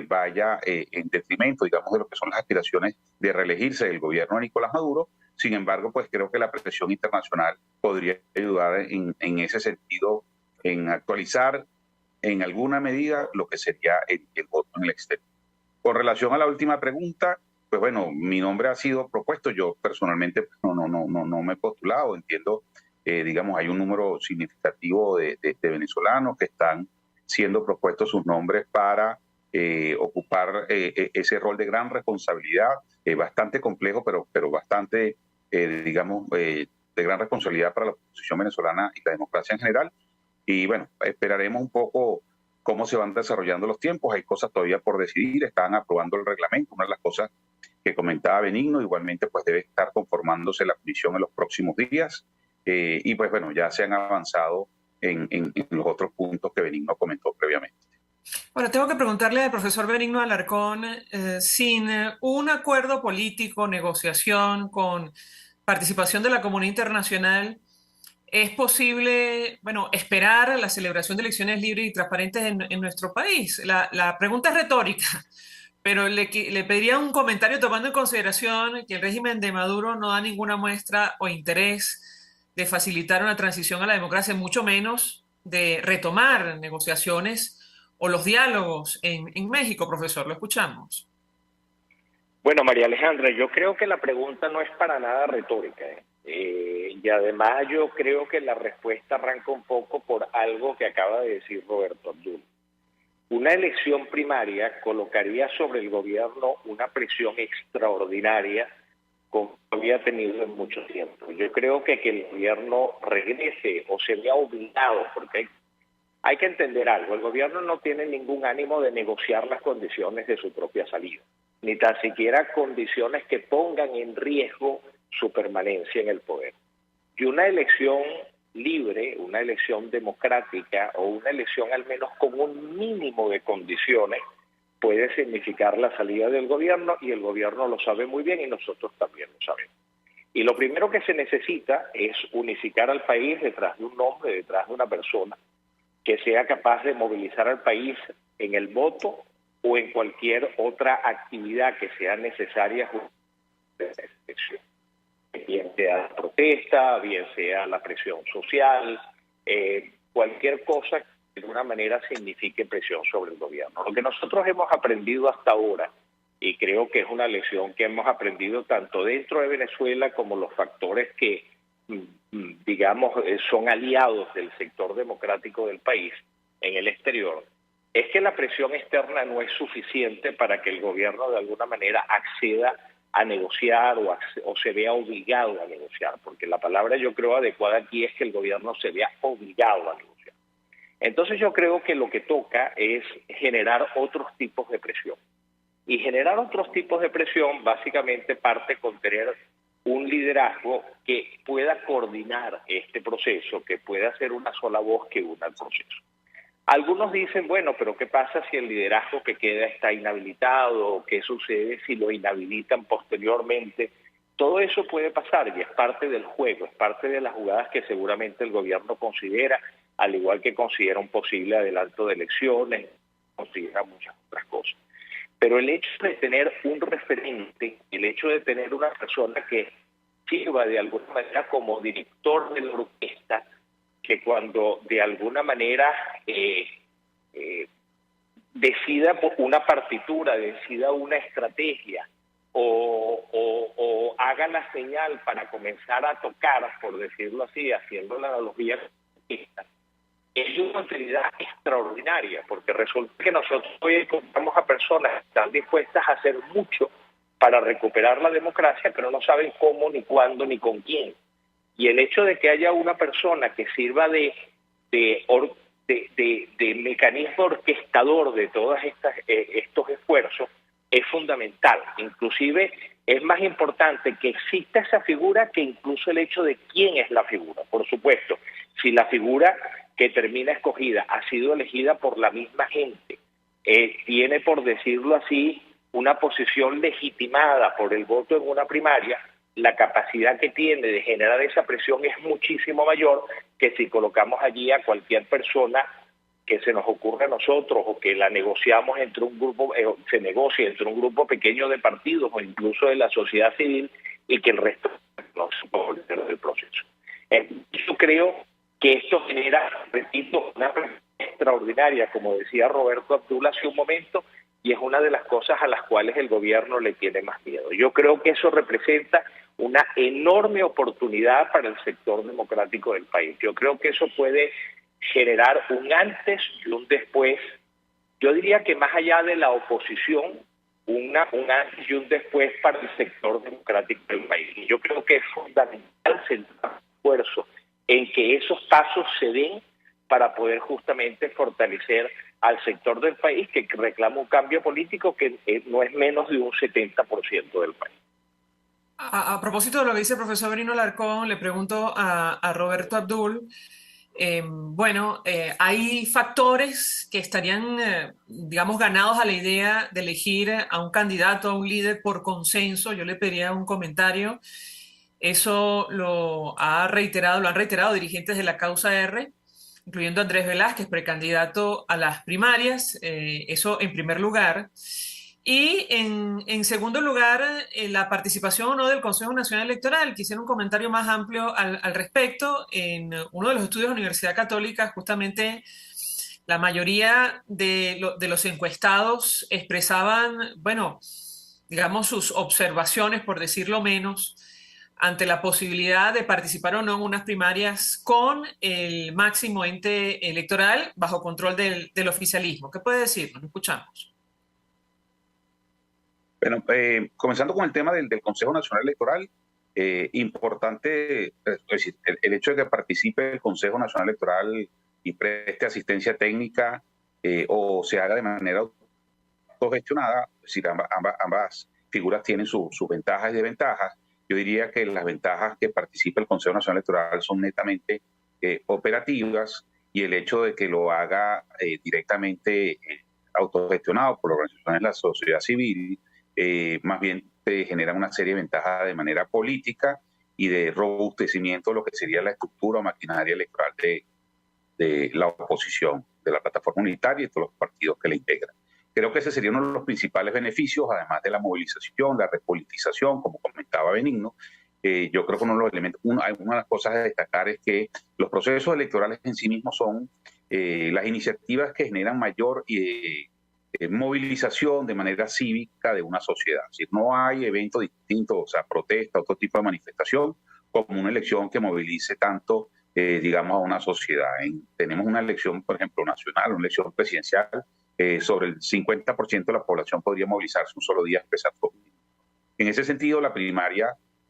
vaya en detrimento, digamos, de lo que son las aspiraciones de reelegirse del gobierno de Nicolás Maduro. Sin embargo, pues creo que la presión internacional podría ayudar en ese sentido, en actualizar en alguna medida lo que sería el voto en el exterior. Con relación a la última pregunta, pues bueno, mi nombre ha sido propuesto, yo personalmente no me he postulado, entiendo, digamos, hay un número significativo de venezolanos que están siendo propuestos sus nombres para ocupar ese rol de gran responsabilidad, bastante complejo, pero bastante, digamos, de gran responsabilidad para la oposición venezolana y la democracia en general. Y bueno, esperaremos un poco cómo se van desarrollando los tiempos. Hay cosas todavía por decidir, están aprobando el reglamento. Una de las cosas que comentaba Benigno, igualmente pues debe estar conformándose la comisión en los próximos días. Y pues bueno, ya se han avanzado en los otros puntos que Benigno comentó previamente. Bueno, tengo que preguntarle al profesor Benigno Alarcón, sin un acuerdo político, negociación con participación de la comunidad internacional, ¿es posible, bueno, esperar la celebración de elecciones libres y transparentes en nuestro país? La pregunta es retórica, pero le pediría un comentario tomando en consideración que el régimen de Maduro no da ninguna muestra o interés de facilitar una transición a la democracia, mucho menos de retomar negociaciones o los diálogos en México, profesor. Lo escuchamos. Bueno, María Alejandra, yo creo que la pregunta no es para nada retórica, y además yo creo que la respuesta arranca un poco por algo que acaba de decir Roberto Abdul. Una elección primaria colocaría sobre el gobierno una presión extraordinaria como había tenido en mucho tiempo. Yo creo que el gobierno regrese o se vea obligado, porque hay que entender algo, el gobierno no tiene ningún ánimo de negociar las condiciones de su propia salida, ni tan siquiera condiciones que pongan en riesgo su permanencia en el poder. Y una elección libre, una elección democrática o una elección al menos con un mínimo de condiciones puede significar la salida del gobierno, y el gobierno lo sabe muy bien y nosotros también lo sabemos. Y lo primero que se necesita es unificar al país detrás de un nombre, detrás de una persona que sea capaz de movilizar al país en el voto o en cualquier otra actividad que sea necesaria, bien sea la protesta, bien sea la presión social, cualquier cosa que de alguna manera signifique presión sobre el gobierno. Lo que nosotros hemos aprendido hasta ahora, y creo que es una lección que hemos aprendido tanto dentro de Venezuela como los factores que, digamos, son aliados del sector democrático del país en el exterior, es que la presión externa no es suficiente para que el gobierno de alguna manera acceda a negociar o se vea obligado a negociar, porque la palabra yo creo adecuada aquí es que el gobierno se vea obligado a negociar. Entonces yo creo que lo que toca es generar otros tipos de presión. Y generar otros tipos de presión básicamente parte con tener un liderazgo que pueda coordinar este proceso, que pueda ser una sola voz que una el proceso. Algunos dicen, bueno, pero ¿qué pasa si el liderazgo que queda está inhabilitado? ¿Qué sucede si lo inhabilitan posteriormente? Todo eso puede pasar y es parte del juego, es parte de las jugadas que seguramente el gobierno considera, al igual que considera un posible adelanto de elecciones, considera muchas otras cosas. Pero el hecho de tener un referente, el hecho de tener una persona que sirva de alguna manera como director de la orquesta, que cuando de alguna manera decida una partitura, decida una estrategia o haga la señal para comenzar a tocar, por decirlo así, haciendo la analogía, es una utilidad extraordinaria, porque resulta que nosotros hoy encontramos a personas que están dispuestas a hacer mucho para recuperar la democracia, pero no saben cómo, ni cuándo, ni con quién. Y el hecho de que haya una persona que sirva de mecanismo orquestador de todos estos esfuerzos es fundamental. Inclusive es más importante que exista esa figura que incluso el hecho de quién es la figura. Por supuesto, si la figura que termina escogida ha sido elegida por la misma gente, tiene, por decirlo así, una posición legitimada por el voto en una primaria, la capacidad que tiene de generar esa presión es muchísimo mayor que si colocamos allí a cualquier persona que se nos ocurre a nosotros o que la negociamos entre un grupo, se negocia entre un grupo pequeño de partidos o incluso de la sociedad civil y que el resto no se puede volver del proceso. Yo creo que esto genera, repito, una presión extraordinaria, como decía Roberto Abdul hace un momento, y es una de las cosas a las cuales el gobierno le tiene más miedo. Yo creo que eso representa una enorme oportunidad para el sector democrático del país. Yo creo que eso puede generar un antes y un después. Yo diría que más allá de la oposición, un antes y un después para el sector democrático del país. Y yo creo que es fundamental centrar esfuerzo en que esos pasos se den para poder justamente fortalecer al sector del país que reclama un cambio político que no es menos de un 70% del país. A propósito de lo que dice el profesor Benigno Alarcón, le pregunto a Roberto Abdul, hay factores que estarían, digamos, ganados a la idea de elegir a un candidato, a un líder por consenso. Yo le pediría un comentario. Eso lo han reiterado dirigentes de la causa R, incluyendo a Andrés Velázquez, precandidato a las primarias, eso en primer lugar. Y en segundo lugar, la participación o no del Consejo Nacional Electoral. Quisiera un comentario más amplio al respecto. En uno de los estudios de la Universidad Católica, justamente la mayoría de los encuestados expresaban, bueno, digamos, sus observaciones, por decirlo menos, ante la posibilidad de participar o no en unas primarias con el máximo ente electoral bajo control del oficialismo. ¿Qué puede decir? Nos escuchamos. Bueno, comenzando con el tema del Consejo Nacional Electoral, importante, es decir, el hecho de que participe el Consejo Nacional Electoral y preste asistencia técnica o se haga de manera autogestionada, es decir, ambas figuras tienen sus ventajas y desventajas. Yo diría que las ventajas que participe el Consejo Nacional Electoral son netamente operativas, y el hecho de que lo haga directamente autogestionado por organizaciones de la sociedad civil, más bien te genera una serie de ventajas de manera política y de robustecimiento de lo que sería la estructura o maquinaria electoral de la oposición, de la plataforma unitaria y todos los partidos que la integran. Creo que ese sería uno de los principales beneficios, además de la movilización, la repolitización, como comentaba Benigno. Yo creo que uno de los elementos, una de las cosas a destacar es que los procesos electorales en sí mismos son las iniciativas que generan mayor movilización de manera cívica de una sociedad. Es decir, no hay evento distinto, o sea, protesta, otro tipo de manifestación, como una elección que movilice tanto, digamos, a una sociedad. Tenemos una elección, por ejemplo, nacional, una elección presidencial, sobre el 50% de la población podría movilizarse un solo día a expresar su opinión. En ese sentido, la primaria,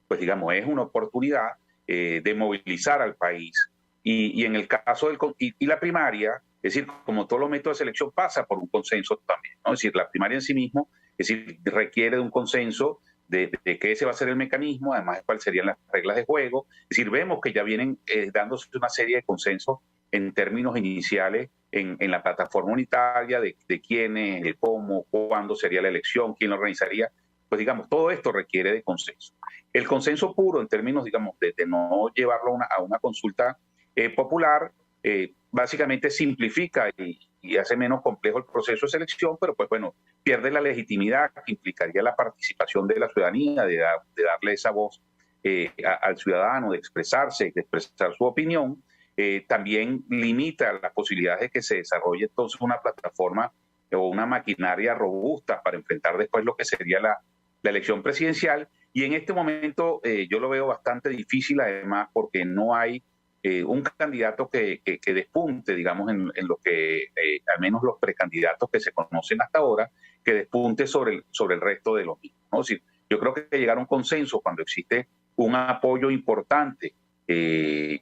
pues digamos, es una oportunidad de movilizar al país. Y en el caso y la primaria, es decir, como todos los métodos de selección, pasa por un consenso también, ¿no? Es decir, la primaria en sí mismo, es decir, requiere de un consenso de qué ese va a ser el mecanismo, además de cuáles serían las reglas de juego. Es decir, vemos que ya vienen dándose una serie de consensos en términos iniciales en la plataforma unitaria de quiénes, de cómo, cuándo sería la elección, quién lo organizaría. Pues digamos, todo esto requiere de consenso. El consenso puro en términos, digamos, de no llevarlo a una consulta popular, básicamente simplifica y hace menos complejo el proceso de selección, pero pues bueno, pierde la legitimidad que implicaría la participación de la ciudadanía, de darle esa voz al ciudadano, de expresar su opinión. También limita las posibilidades de que se desarrolle entonces una plataforma o una maquinaria robusta para enfrentar después lo que sería la elección presidencial. Y en este momento yo lo veo bastante difícil, además, porque no hay un candidato que despunte, digamos, en lo que, al menos los precandidatos que se conocen hasta ahora, que despunte sobre el resto de los mismos, ¿no? Es decir, yo creo que llegar a un consenso cuando existe un apoyo importante que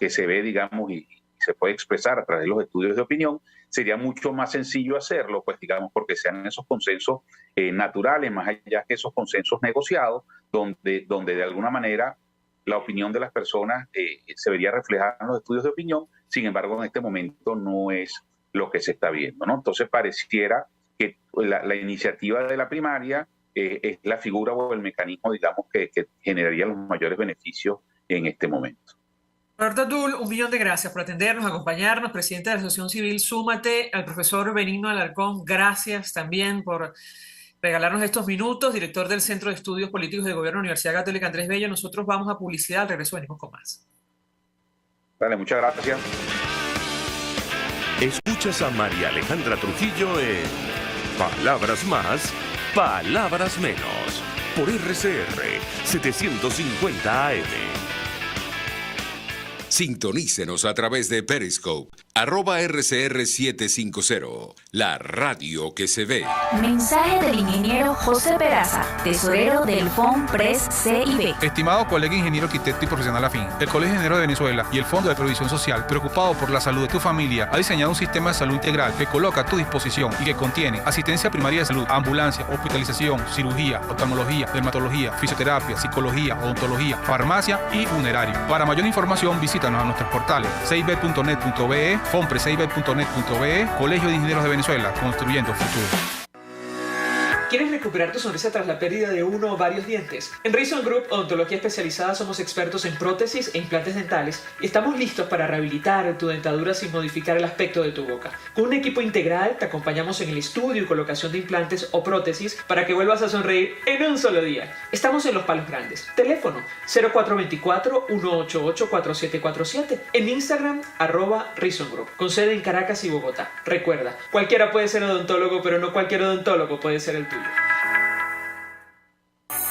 se ve, digamos, y se puede expresar a través de los estudios de opinión, sería mucho más sencillo hacerlo, pues digamos, porque sean esos consensos naturales, más allá que esos consensos negociados, donde de alguna manera la opinión de las personas se vería reflejada en los estudios de opinión. Sin embargo, en este momento no es lo que se está viendo, ¿no? Entonces pareciera que la iniciativa de la primaria es la figura o el mecanismo, digamos, que generaría los mayores beneficios en este momento. Roberto Abdul, 1.000.000 de gracias por atendernos, acompañarnos, presidente de la Asociación Civil Súmate. Al profesor Benigno Alarcón, gracias también por regalarnos estos minutos, director del Centro de Estudios Políticos de Gobierno de la Universidad Católica Andrés Bello. Nosotros vamos a publicidad, al regreso venimos con más. Vale, muchas gracias. Escuchas a María Alejandra Trujillo en Palabras Más, Palabras Menos, por RCR 750 AM. Sintonícenos a través de Periscope, @RCR750, la radio que se ve. Mensaje del ingeniero José Peraza, tesorero del FONPRES CIB. Estimado colega ingeniero, arquitecto y profesional afín, el Colegio de Ingenieros de Venezuela y el Fondo de Previsión Social, preocupado por la salud de tu familia, ha diseñado un sistema de salud integral que coloca a tu disposición y que contiene asistencia primaria de salud, ambulancia, hospitalización, cirugía, oftalmología, dermatología, fisioterapia, psicología, odontología, farmacia y funerario. Para mayor información, visítanos a nuestros portales cib.net.be, fonprescib.net.be, Colegio de Ingenieros de Venezuela, construyendo futuro. ¿Quieres recuperar tu sonrisa tras la pérdida de uno o varios dientes? En Reason Group Odontología Especializada somos expertos en prótesis e implantes dentales y estamos listos para rehabilitar tu dentadura sin modificar el aspecto de tu boca. Con un equipo integral te acompañamos en el estudio y colocación de implantes o prótesis para que vuelvas a sonreír en un solo día. Estamos en Los Palos Grandes. Teléfono 0424-188-4747. En Instagram @Reason Group, con sede en Caracas y Bogotá. Recuerda, cualquiera puede ser odontólogo, pero no cualquier odontólogo puede ser el tuyo.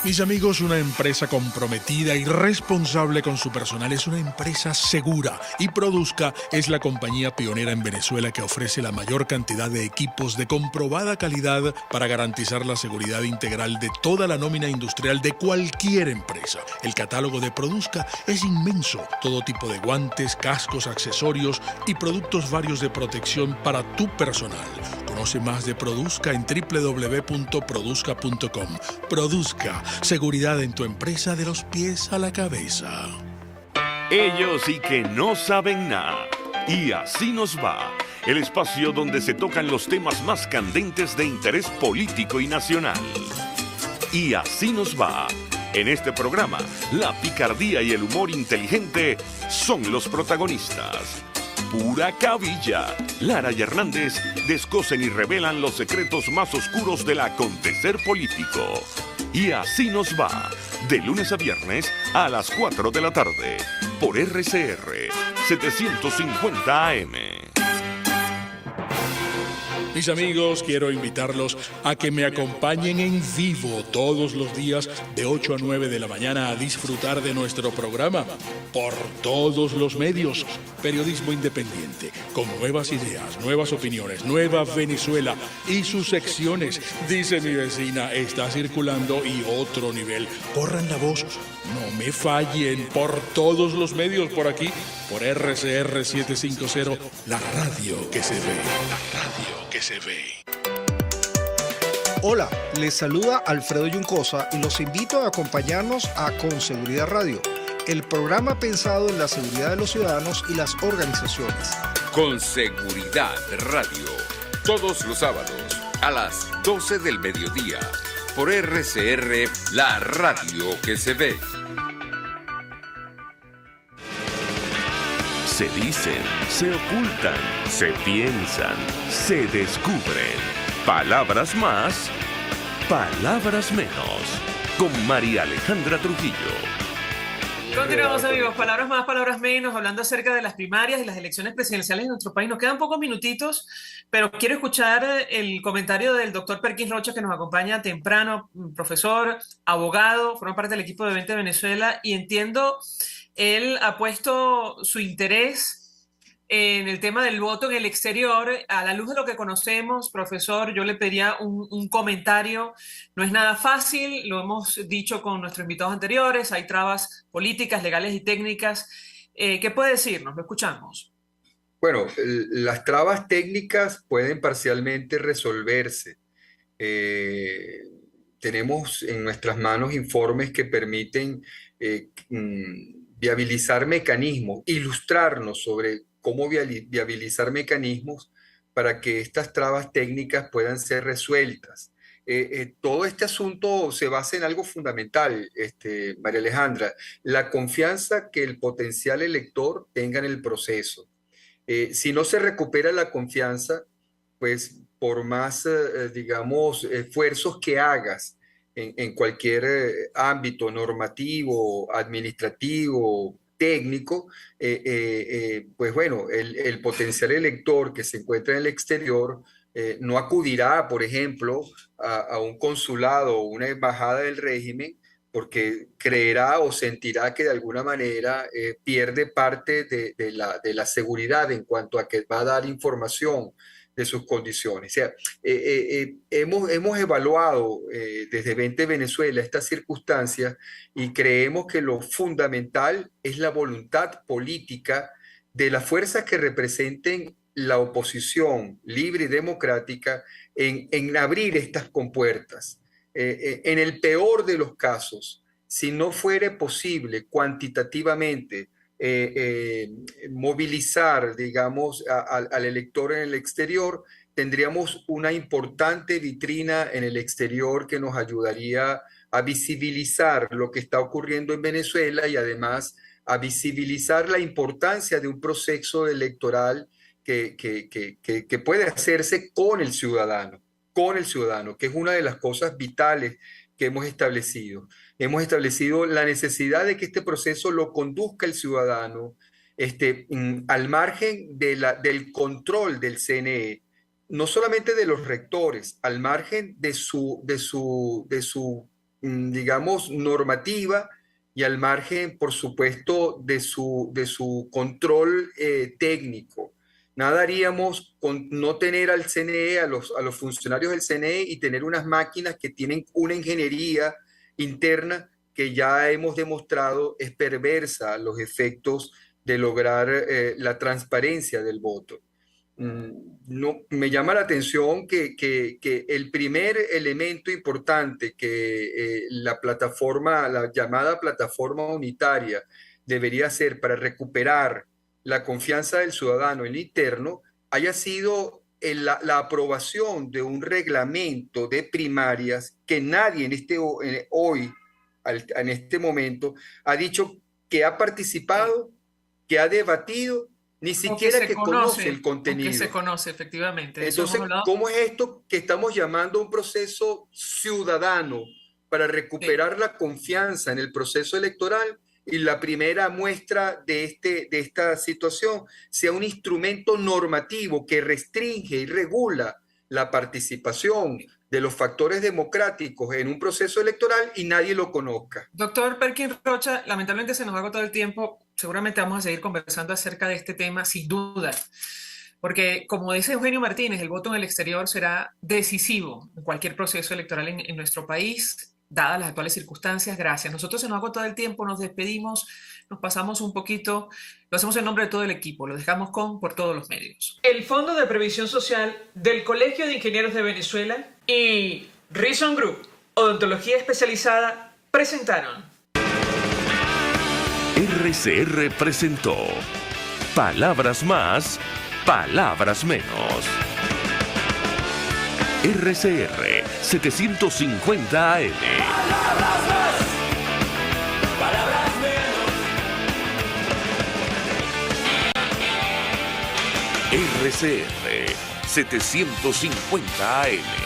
Mis amigos, una empresa comprometida y responsable con su personal es una empresa segura, y Produzca es la compañía pionera en Venezuela que ofrece la mayor cantidad de equipos de comprobada calidad para garantizar la seguridad integral de toda la nómina industrial de cualquier empresa. El catálogo de Produzca es inmenso, todo tipo de guantes, cascos, accesorios y productos varios de protección para tu personal. Conoce más de Produzca en www.produzca.com. Produzca, seguridad en tu empresa de los pies a la cabeza. Ellos sí que no saben nada. Y así nos va. El espacio donde se tocan los temas más candentes de interés político y nacional. Y así nos va. En este programa, la picardía y el humor inteligente son los protagonistas. pura cabilla. Lara y Hernández descosen y revelan los secretos más oscuros del acontecer político. Y así nos va, de lunes a viernes a las 4 de la tarde, por RCR 750 AM. Mis amigos, quiero invitarlos a que me acompañen en vivo todos los días de 8 a 9 de la mañana a disfrutar de nuestro programa por todos los medios. Periodismo independiente, con nuevas ideas, nuevas opiniones, Nueva Venezuela y sus secciones. Dice mi vecina, está circulando y otro nivel. Corran la voz, no me fallen, por todos los medios por aquí, por RCR 750, la radio que se ve. La radio que se ve. Hola, les saluda Alfredo Yuncosa y los invito a acompañarnos a Con Seguridad Radio, el programa pensado en la seguridad de los ciudadanos y las organizaciones. Con Seguridad Radio, todos los sábados a las 12 del mediodía, por RCR, la radio que se ve. Se dicen, se ocultan, se piensan, se descubren. Palabras más, palabras menos. Con María Alejandra Trujillo. Continuamos, amigos. Palabras más, palabras menos, hablando acerca de las primarias y las elecciones presidenciales en nuestro país. Nos quedan pocos minutitos, pero quiero escuchar el comentario del doctor Perkins Rocha, que nos acompaña temprano, profesor, abogado, forma parte del equipo de 20 Venezuela, y entiendo, él ha puesto su interés en el tema del voto en el exterior. A la luz de lo que conocemos, profesor, yo le pediría un comentario. No es nada fácil, lo hemos dicho con nuestros invitados anteriores, hay trabas políticas, legales y técnicas. ¿Qué puede decirnos? Lo escuchamos. Bueno, las trabas técnicas pueden parcialmente resolverse. Tenemos en nuestras manos informes que permiten viabilizar mecanismos, ilustrarnos sobre cómo viabilizar mecanismos para que estas trabas técnicas puedan ser resueltas. Todo este asunto se basa en algo fundamental, María Alejandra, la confianza que el potencial elector tenga en el proceso. Si no se recupera la confianza, pues por más, digamos, esfuerzos que hagas en cualquier ámbito normativo, administrativo, técnico, pues bueno, el potencial elector que se encuentra en el exterior no acudirá, por ejemplo, a un consulado o una embajada del régimen porque creerá o sentirá que de alguna manera pierde parte de la seguridad en cuanto a que va a dar información de sus condiciones. O sea, hemos evaluado desde 20 Venezuela estas circunstancias y creemos que lo fundamental es la voluntad política de las fuerzas que representen la oposición libre y democrática en abrir estas compuertas. En el peor de los casos, si no fuere posible cuantitativamente movilizar, digamos, al elector en el exterior, tendríamos una importante vitrina en el exterior que nos ayudaría a visibilizar lo que está ocurriendo en Venezuela y además a visibilizar la importancia de un proceso electoral que puede hacerse con el ciudadano, que es una de las cosas vitales que hemos establecido. Hemos establecido la necesidad de que este proceso lo conduzca el ciudadano al margen del control del CNE, no solamente de los rectores, al margen de su digamos, normativa y al margen, por supuesto, de su control técnico. Nada haríamos con no tener al CNE, a los funcionarios del CNE y tener unas máquinas que tienen una ingeniería interna que ya hemos demostrado es perversa a los efectos de lograr la transparencia del voto. No, me llama la atención que el primer elemento importante que la llamada plataforma unitaria debería hacer para recuperar la confianza del ciudadano en el interno haya sido la aprobación de un reglamento de primarias que nadie en este momento ha dicho que ha participado, que ha debatido, ni siquiera que conoce el contenido. Que se conoce, efectivamente. Entonces, ¿cómo es esto que estamos llamando un proceso ciudadano para recuperar la confianza en el proceso electoral? Y la primera muestra de esta situación sea un instrumento normativo que restringe y regula la participación de los factores democráticos en un proceso electoral y nadie lo conozca. Doctor Perkin Rocha, lamentablemente se nos ha agotado el tiempo. Seguramente vamos a seguir conversando acerca de este tema, sin duda. Porque, como dice Eugenio Martínez, el voto en el exterior será decisivo en cualquier proceso electoral en nuestro país, dadas las actuales circunstancias. Gracias. Nosotros se nos ha agotado el tiempo, nos despedimos, nos pasamos un poquito, lo hacemos en nombre de todo el equipo, lo dejamos por todos los medios. El Fondo de Previsión Social del Colegio de Ingenieros de Venezuela y Reason Group, Odontología Especializada, presentaron. RCR presentó Palabras Más, Palabras Menos. RCR 750 AM. Palabras más, palabras menos. RCR 750 AM.